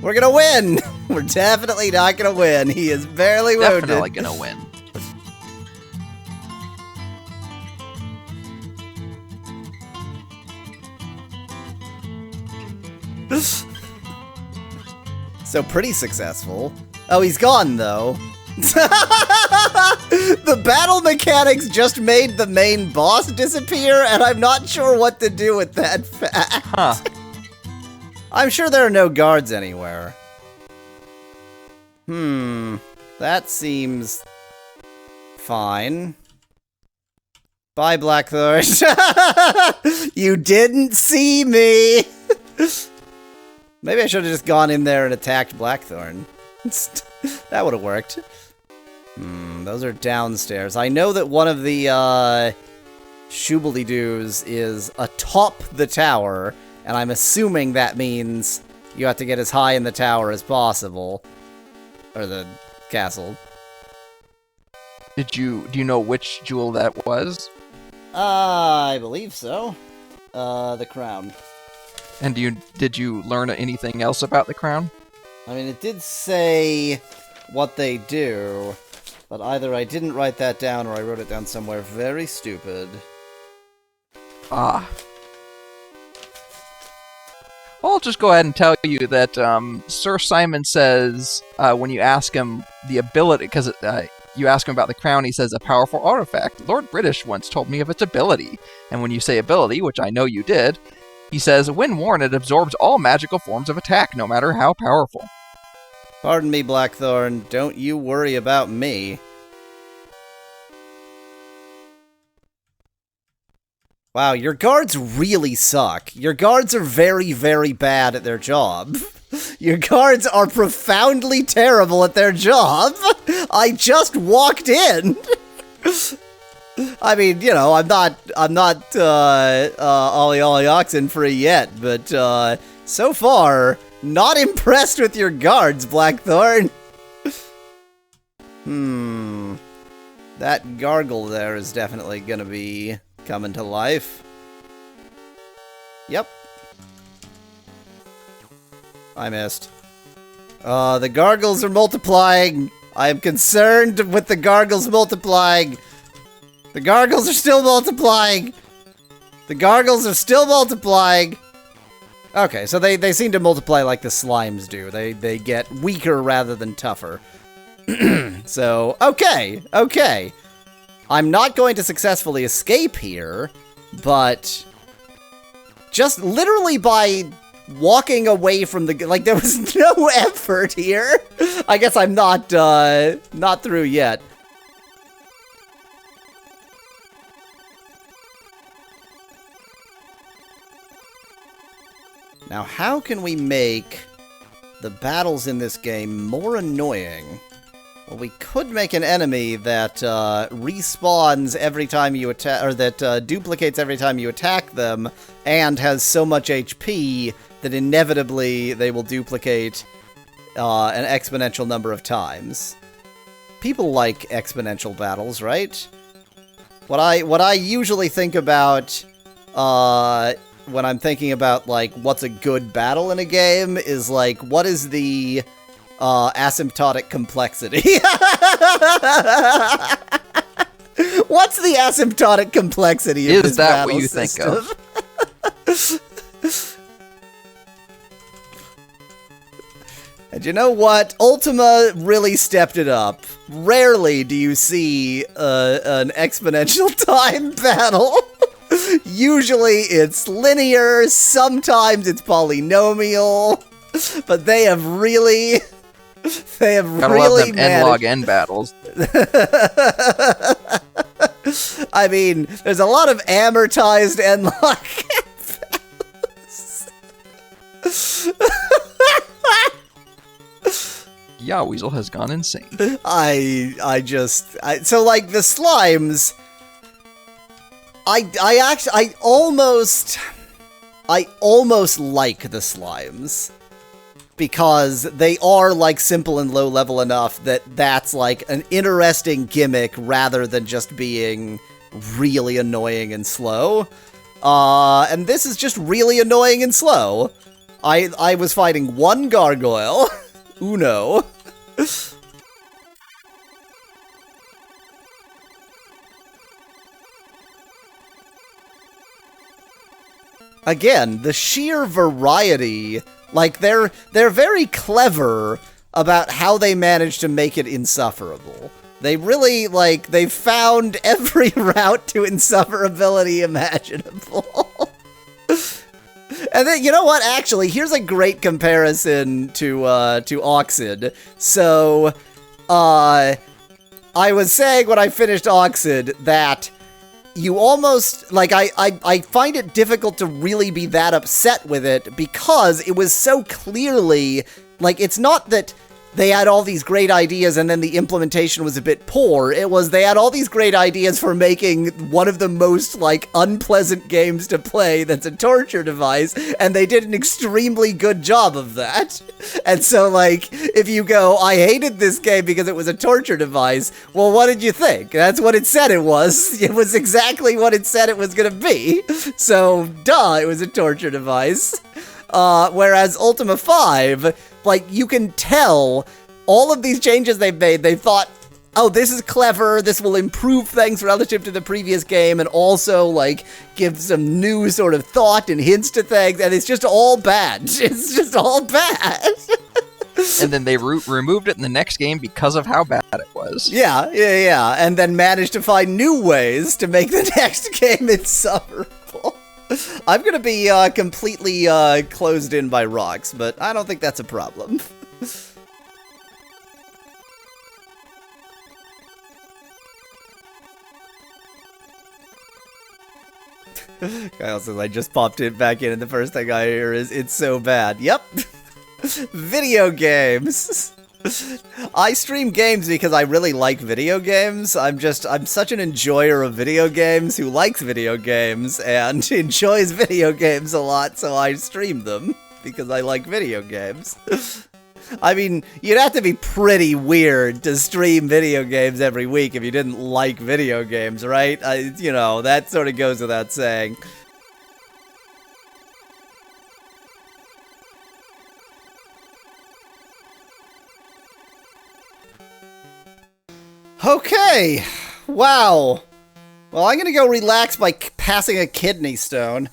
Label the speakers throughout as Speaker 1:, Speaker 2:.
Speaker 1: We're gonna win! We're definitely not gonna win. He is barely wounded.
Speaker 2: Definitely gonna win.
Speaker 1: So pretty successful. Oh, he's gone, though. The battle mechanics just made the main boss disappear, and I'm not sure what to do with that fact.
Speaker 2: Huh.
Speaker 1: I'm sure there are no guards anywhere. That seems fine. Bye, Blackthorn. You didn't see me! Maybe I should have just gone in there and attacked Blackthorn. That would have worked. Those are downstairs. I know that one of the shooby-doos is atop the tower, and I'm assuming that means you have to get as high in the tower as possible. Or the castle.
Speaker 2: Do you know which jewel that was?
Speaker 1: I believe so. The crown.
Speaker 2: And did you learn anything else about the crown?
Speaker 1: I mean, it did say what they do, but either I didn't write that down or I wrote it down somewhere very stupid.
Speaker 2: Ah. Well, I'll just go ahead and tell you that Sir Simon says when you ask him the ability, because you ask him about the crown, he says a powerful artifact. Lord British once told me of its ability. And when you say ability, which I know you did, he says, when worn, it absorbs all magical forms of attack, no matter how powerful.
Speaker 1: Pardon me, Blackthorn. Don't you worry about me. Wow, your guards really suck. Your guards are very, very bad at their job. Your guards are profoundly terrible at their job. I just walked in. I mean, you know, I'm not ollie oxen free yet, but so far, not impressed with your guards, Blackthorn. That gargle there is definitely gonna be coming to life. Yep. I missed. The gargles are multiplying. I am concerned with the gargles multiplying. The gargles are still multiplying! The gargles are still multiplying! Okay, so they seem to multiply like the slimes do. They get weaker rather than tougher. So, okay. I'm not going to successfully escape here, but just literally by walking away from the... Like, there was no effort here. I guess I'm not through yet. Now, how can we make the battles in this game more annoying? Well, we could make an enemy that respawns every time you attack, or that duplicates every time you attack them, and has so much HP that inevitably they will duplicate an exponential number of times. People like exponential battles, right? What I usually think about when I'm thinking about, like, what's a good battle in a game is, like, what is the asymptotic complexity? What's the asymptotic complexity of this battle system?
Speaker 2: Is that what you think of?
Speaker 1: And you know what? Ultima really stepped it up. Rarely do you see an exponential time battle. Usually it's linear, sometimes it's polynomial, but they have really
Speaker 2: Gotta love them n-log n battles.
Speaker 1: I mean, there's a lot of amortized n-log battles.
Speaker 2: Yeah, Weasel has gone insane.
Speaker 1: So like the slimes, I almost like the slimes because they are like simple and low level enough that that's like an interesting gimmick rather than just being really annoying and slow. And this is just really annoying and slow. I was fighting one gargoyle. Uno. Again, the sheer variety, like, they're very clever about how they manage to make it insufferable. They really, like, they've found every route to insufferability imaginable. And then, you know what, actually, here's a great comparison to Oxid. So, I was saying when I finished Oxid that you almost, like, I find it difficult to really be that upset with it because it was so clearly, like, it's not that they had all these great ideas and then the implementation was a bit poor. It was they had all these great ideas for making one of the most, like, unpleasant games to play that's a torture device, and they did an extremely good job of that. And so, like, if you go, I hated this game because it was a torture device, well, what did you think? That's what it said it was. It was exactly what it said it was gonna be. So, duh, it was a torture device. Whereas Ultima V, like, you can tell all of these changes they've made, they thought, oh, this is clever, this will improve things relative to the previous game, and also, like, give some new sort of thought and hints to things, and it's just all bad. It's just all bad.
Speaker 2: And then they removed it in the next game because of how bad it was.
Speaker 1: Yeah, and then managed to find new ways to make the next game insufferable. I'm gonna be completely closed in by rocks, but I don't think that's a problem. Kyle says, I just popped it back in and the first thing I hear is, it's so bad. Yep. Video games. I stream games because I really like video games. I'm such an enjoyer of video games who likes video games and enjoys video games a lot, so I stream them because I like video games. I mean, you'd have to be pretty weird to stream video games every week if you didn't like video games, right? You know, that sort of goes without saying. Okay, wow. Well, I'm gonna go relax by passing a kidney stone.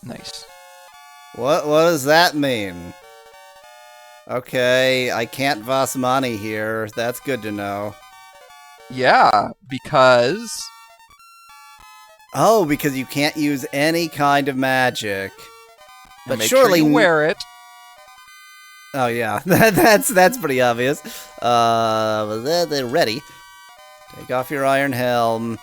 Speaker 2: Nice.
Speaker 1: What does that mean? Okay, I can't Vasmani here. That's good to know.
Speaker 2: Yeah, because...
Speaker 1: Oh, because you can't use any kind of magic. But
Speaker 2: make
Speaker 1: surely
Speaker 2: sure you wear it.
Speaker 1: Oh yeah, that's pretty obvious. They're ready. Take off your iron helm.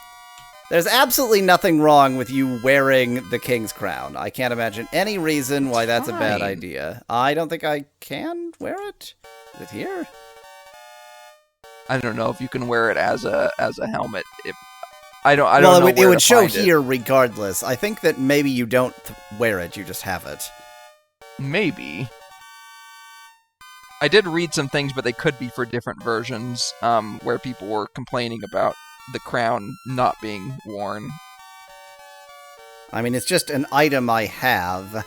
Speaker 1: There's absolutely nothing wrong with you wearing the king's crown. I can't imagine any reason why that's a bad idea. I don't think I can wear it. Is it here?
Speaker 2: I don't know if you can wear it as a helmet. I don't
Speaker 1: well,
Speaker 2: know.
Speaker 1: It would show here regardless. I think that maybe you don't wear it, you just have it.
Speaker 2: Maybe. I did read some things, but they could be for different versions, where people were complaining about the crown not being worn.
Speaker 1: I mean, it's just an item I have.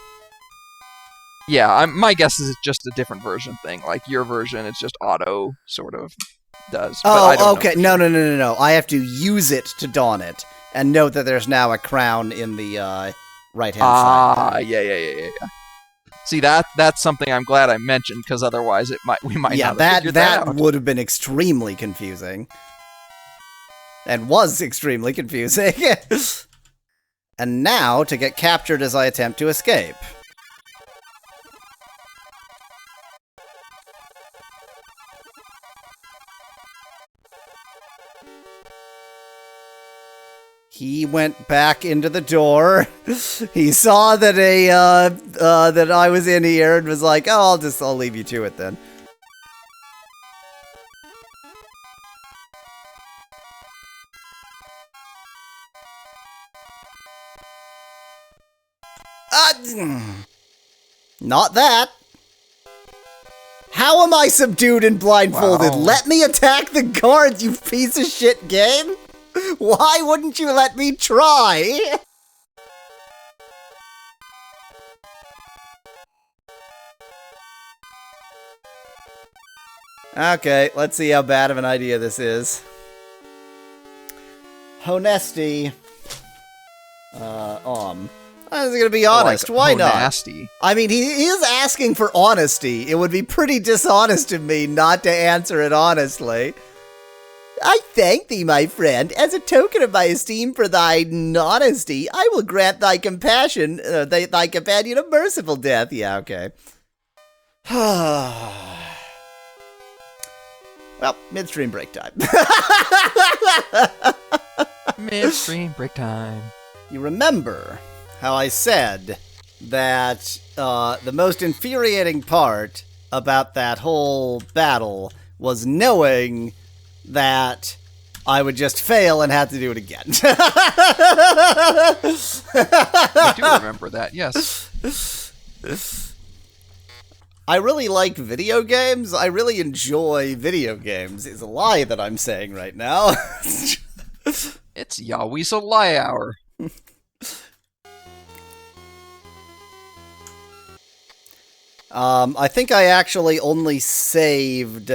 Speaker 2: Yeah, my guess is it's just a different version thing. Like your version, it's just auto, sort of, does.
Speaker 1: Oh, okay. No. I have to use it to don it. And note that there's now a crown in the right-hand side.
Speaker 2: Yeah. See, that's something I'm glad I mentioned, because otherwise we might not have figured that out.
Speaker 1: That would have been extremely confusing. And was extremely confusing. And now, to get captured as I attempt to escape. He went back into the door. He saw that that I was in here and was like, "Oh, I'll leave you to it then." Not that. How am I subdued and blindfolded?
Speaker 2: Wow.
Speaker 1: Let me attack the guards, you piece of shit game! Why wouldn't you let me try? Okay, let's see how bad of an idea this is. Honesty. I was gonna be honest. Why not?
Speaker 2: Nasty.
Speaker 1: I mean, he is asking for honesty. It would be pretty dishonest of me not to answer it honestly. I thank thee, my friend. As a token of my esteem for thine honesty, I will grant thy compassion, thy companion a merciful death. Yeah, okay. Well, midstream break time.
Speaker 2: Midstream break time.
Speaker 1: You remember how I said that the most infuriating part about that whole battle was knowing that I would just fail and have to do it again.
Speaker 2: I do remember that, yes.
Speaker 1: I really like video games. I really enjoy video games. Is a lie that I'm saying right now.
Speaker 2: It's Yahweh's a lie hour.
Speaker 1: I think I actually only saved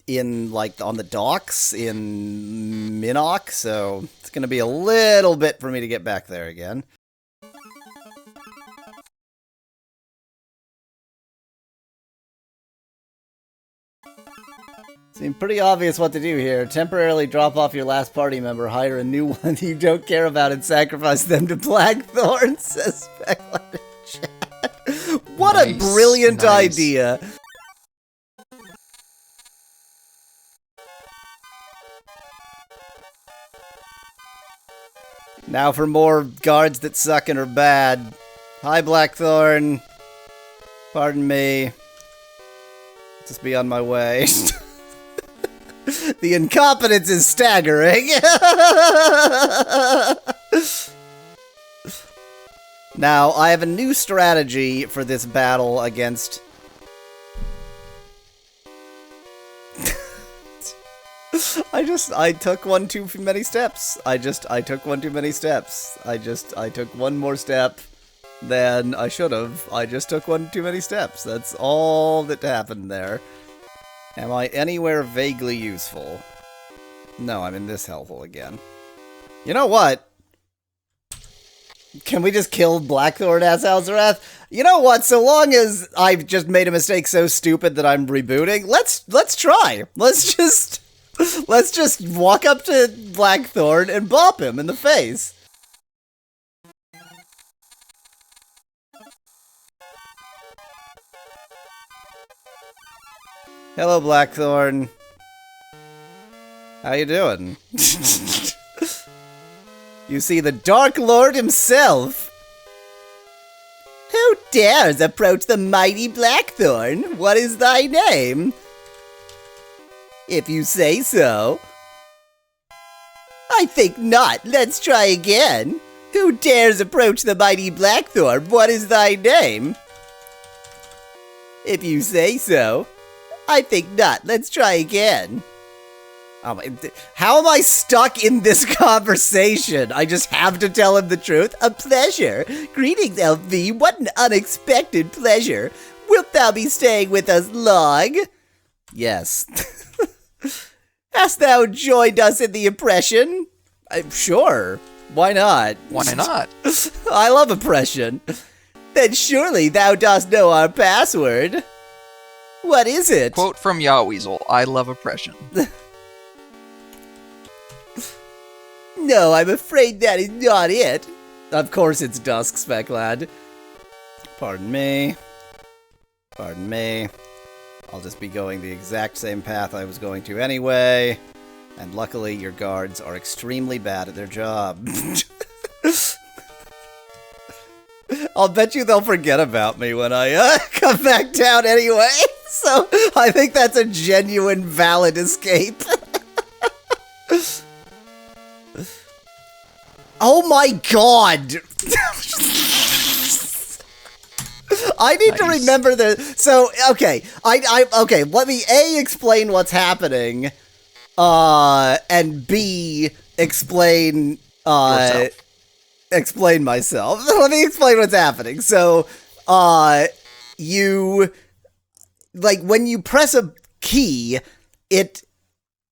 Speaker 1: in, like, on the docks in Minnock, so it's gonna be a little bit for me to get back there again. Seems pretty obvious what to do here. Temporarily drop off your last party member, hire a new one you don't care about, and sacrifice them to Blackthorn, says Speckler. What nice, a brilliant idea! Now for more guards that suck and are bad. Hi, Blackthorn. Pardon me. Just be on my way. The incompetence is staggering. Now, I have a new strategy for this battle against... I took one too many steps. I took one too many steps. I took one more step than I should have. I just took one too many steps. That's all that happened there. Am I anywhere vaguely useful? No, I'm in this hellhole again. You know what? Can we just kill Blackthorn as Alzarath? You know what? So long as I've just made a mistake so stupid that I'm rebooting, let's try. Let's just walk up to Blackthorn and bop him in the face. Hello, Blackthorn. How you doing? You see the Dark Lord himself. Who dares approach the mighty Blackthorn? What is thy name? If you say so. I think not. Let's try again. Who dares approach the mighty Blackthorn? What is thy name? If you say so. I think not. Let's try again. How am I stuck in this conversation? I just have to tell him the truth. A pleasure. Greetings, LV. What an unexpected pleasure. Wilt thou be staying with us long? Yes. Hast thou joined us in the oppression? Sure. Why not?
Speaker 2: Why not?
Speaker 1: I love oppression. Then surely thou dost know our password. What is it?
Speaker 2: Quote from Yahweasel, I love oppression.
Speaker 1: No, I'm afraid that is not it. Of course it's dusk, Specklad. Pardon me. Pardon me. I'll just be going the exact same path I was going to anyway. And luckily, your guards are extremely bad at their job. I'll bet you they'll forget about me when I come back down anyway. So, I think that's a genuine, valid escape. Oh my god! I need to remember the... So, okay. Okay, let me A, explain what's happening, and B, explain... explain myself. Let me explain what's happening. So, you, like, when you press a key,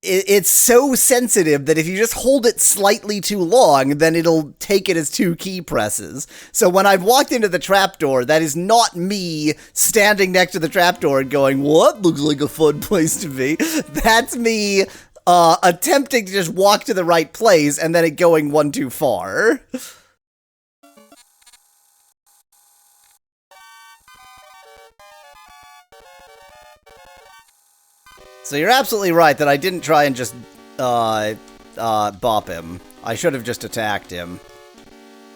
Speaker 1: it's so sensitive that if you just hold it slightly too long, then it'll take it as 2 key presses. So when I've walked into the trapdoor, that is not me standing next to the trapdoor and going, "What looks like a fun place to be?" That's me attempting to just walk to the right place and then it going one too far. So you're absolutely right that I didn't try and just, bop him. I should have just attacked him.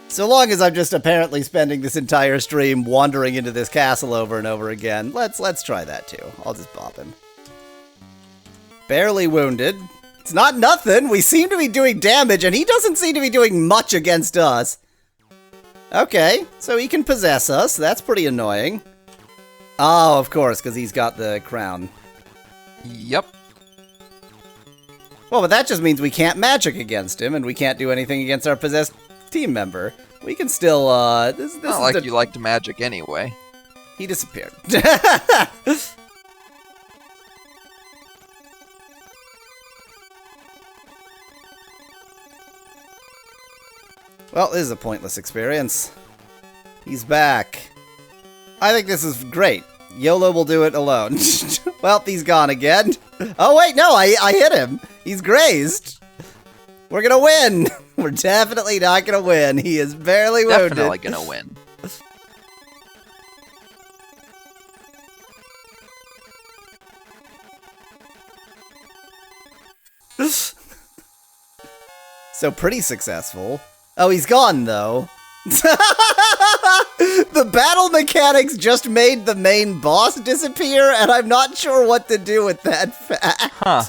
Speaker 1: So long as I'm just apparently spending this entire stream wandering into this castle over and over again, let's try that too. I'll just bop him. Barely wounded. It's not nothing. We seem to be doing damage, and he doesn't seem to be doing much against us. Okay, so he can possess us. That's pretty annoying. Oh, of course, because he's got the crown.
Speaker 2: Yep.
Speaker 1: Well, but that just means we can't magic against him, and we can't do anything against our possessed team member. We can still, this
Speaker 2: Not like you like to magic anyway.
Speaker 1: He disappeared. Well, this is a pointless experience. He's back. I think this is great. YOLO will do it alone. Well, he's gone again. Oh, wait, no, I hit him. He's grazed. We're gonna win. We're definitely not gonna win. He is barely wounded.
Speaker 2: Definitely gonna win.
Speaker 1: So pretty successful. Oh, he's gone, though. The battle mechanics just made the main boss disappear, and I'm not sure what to do with that fact.
Speaker 2: Huh.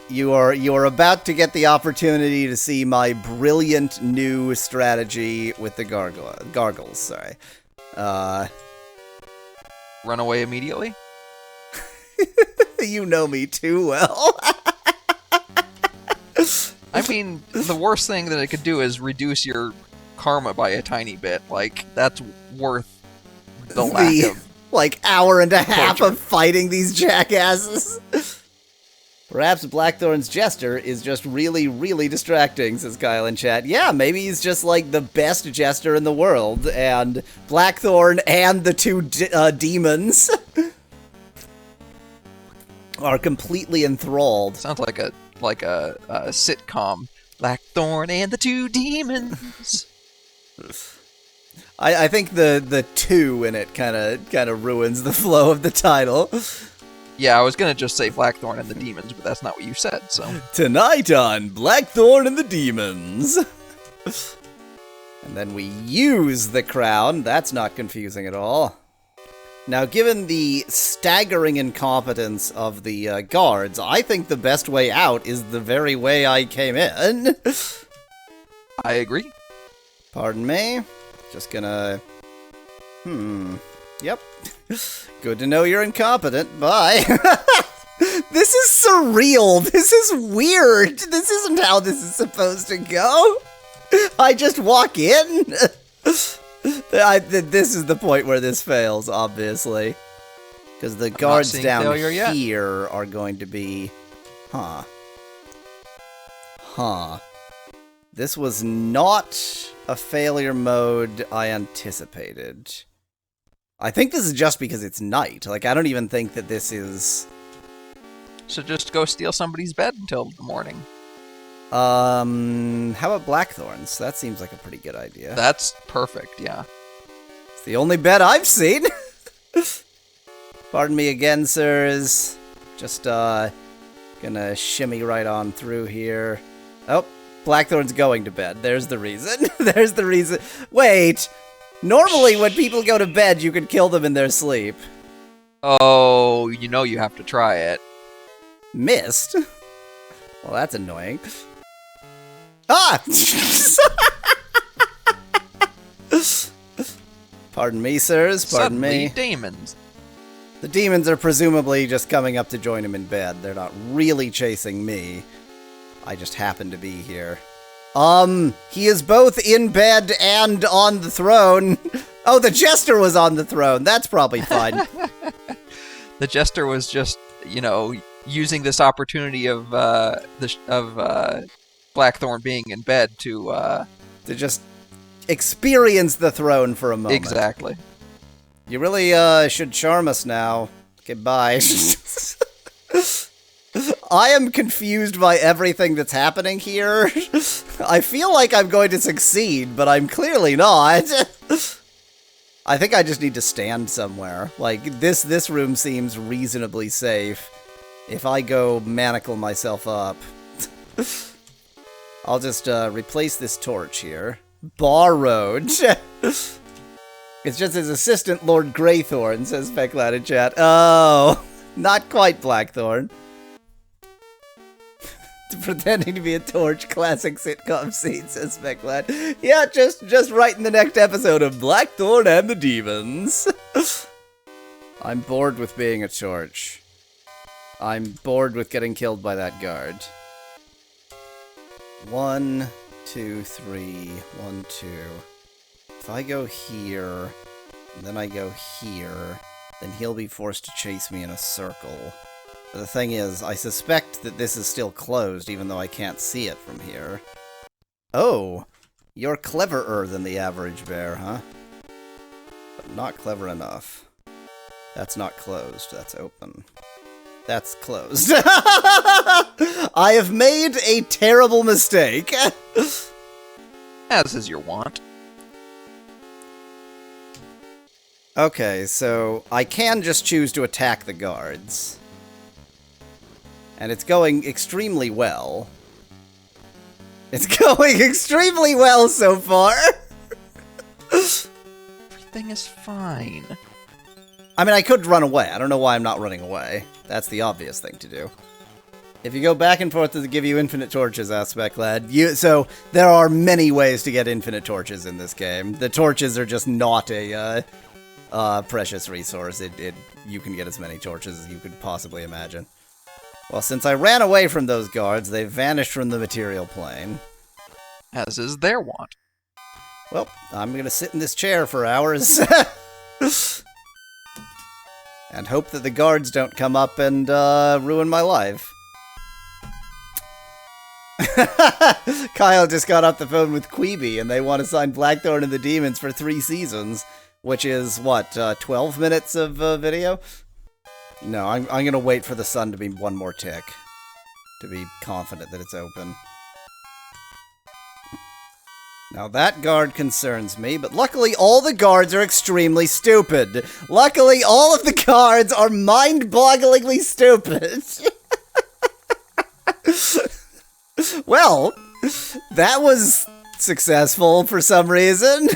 Speaker 1: You are about to get the opportunity to see my brilliant new strategy with the gargles. Sorry.
Speaker 2: Run away immediately?
Speaker 1: You know me too well.
Speaker 2: I mean, the worst thing that it could do is reduce your karma by a tiny bit. Like, that's worth the lack of...
Speaker 1: like, hour and a half
Speaker 2: torture.
Speaker 1: of fighting these jackasses. Perhaps Blackthorn's jester is just really, really distracting, says Kyle in chat. Yeah, maybe he's just, like, the best jester in the world, and Blackthorn and the 2 demons are completely enthralled.
Speaker 2: Sounds like a sitcom. Blackthorn and the 2 demons.
Speaker 1: I think the 2 in it kind of ruins the flow of the title.
Speaker 2: Yeah, I was gonna just say Blackthorn and the demons, but that's not what you said, so...
Speaker 1: Tonight on Blackthorn and the Demons. And then we use the crown. That's not confusing at all. Now, given the staggering incompetence of the guards, I think the best way out is the very way I came in.
Speaker 2: I agree.
Speaker 1: Pardon me. Just gonna... Yep. Good to know you're incompetent. Bye. This is surreal. This is weird. This isn't how this is supposed to go. I just walk in. This is the point where this fails, obviously. Because the guards down here are going to be... Huh. This was not a failure mode I anticipated. I think this is just because it's night. Like, I don't even think that this is...
Speaker 2: So just go steal somebody's bed until the morning.
Speaker 1: How about Blackthorn's? That seems like a pretty good idea.
Speaker 2: That's perfect, yeah.
Speaker 1: It's the only bed I've seen. Pardon me again, sirs. Just, gonna shimmy right on through here. Oh, Blackthorn's going to bed. There's the reason. There's the reason. Wait! Normally, when people go to bed, you can kill them in their sleep.
Speaker 2: Oh, you know you have to try it.
Speaker 1: Missed? Well, that's annoying. Ah! Pardon me, sirs. Pardon
Speaker 2: Suddenly,
Speaker 1: me.
Speaker 2: demons.
Speaker 1: The demons are presumably just coming up to join him in bed. They're not really chasing me. I just happen to be here. He is both in bed and on the throne. Oh, the Jester was on the throne. That's probably fine.
Speaker 2: The Jester was just, using this opportunity of Blackthorn being in bed to
Speaker 1: just experience the throne for a moment.
Speaker 2: Exactly.
Speaker 1: You really should charm us now. Goodbye. I am confused by everything that's happening here. I feel like I'm going to succeed, but I'm clearly not. I think I just need to stand somewhere. Like, this room seems reasonably safe. If I go manacle myself up. I'll just replace this torch here. Borrowed. It's just his assistant, Lord Greythorn, says Fecklad in chat. Oh, not quite Blackthorn. Pretending to be a torch, classic sitcom scene, says Fecklad. Yeah, just right in the next episode of Blackthorn and the Demons. I'm bored with being a torch. I'm bored with getting killed by that guard. 1, 2, 3, 1, 2. If I go here, and then I go here, then he'll be forced to chase me in a circle. But the thing is, I suspect that this is still closed, even though I can't see it from here. Oh, you're cleverer than the average bear, huh? But not clever enough. That's not closed, that's open. That's closed. I have made a terrible mistake.
Speaker 2: As is your wont.
Speaker 1: Okay, so I can just choose to attack the guards. And it's going extremely well. It's going extremely well so far.
Speaker 2: Everything is fine.
Speaker 1: I mean, I could run away. I don't know why I'm not running away. That's the obvious thing to do. If you go back and forth to give you infinite torches, Aspect Lad, so there are many ways to get infinite torches in this game. The torches are just not a precious resource. You can get as many torches as you could possibly imagine. Well, since I ran away from those guards, they've vanished from the material plane.
Speaker 2: As is their wont.
Speaker 1: Well, I'm gonna sit in this chair for hours. And hope that the guards don't come up and ruin my life. Kyle just got off the phone with Queeby, and they want to sign Blackthorn and the Demons for 3 seasons. Which is, what, 12 minutes of video? No, I'm gonna wait for the sun to be one more tick. To be confident that it's open. Now that guard concerns me, but luckily all the guards are extremely stupid. Luckily all of the guards are mind-bogglingly stupid. Well, that was successful for some reason.